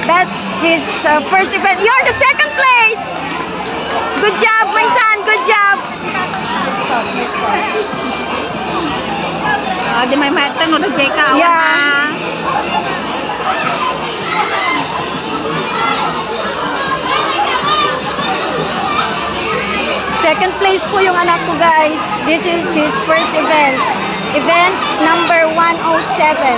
That's his first event. You're the second place! Good job, my son! Good job! Di may matang udah jeka. Yeah. Second place po yung anak ko, guys. This is his first event. Event number 107.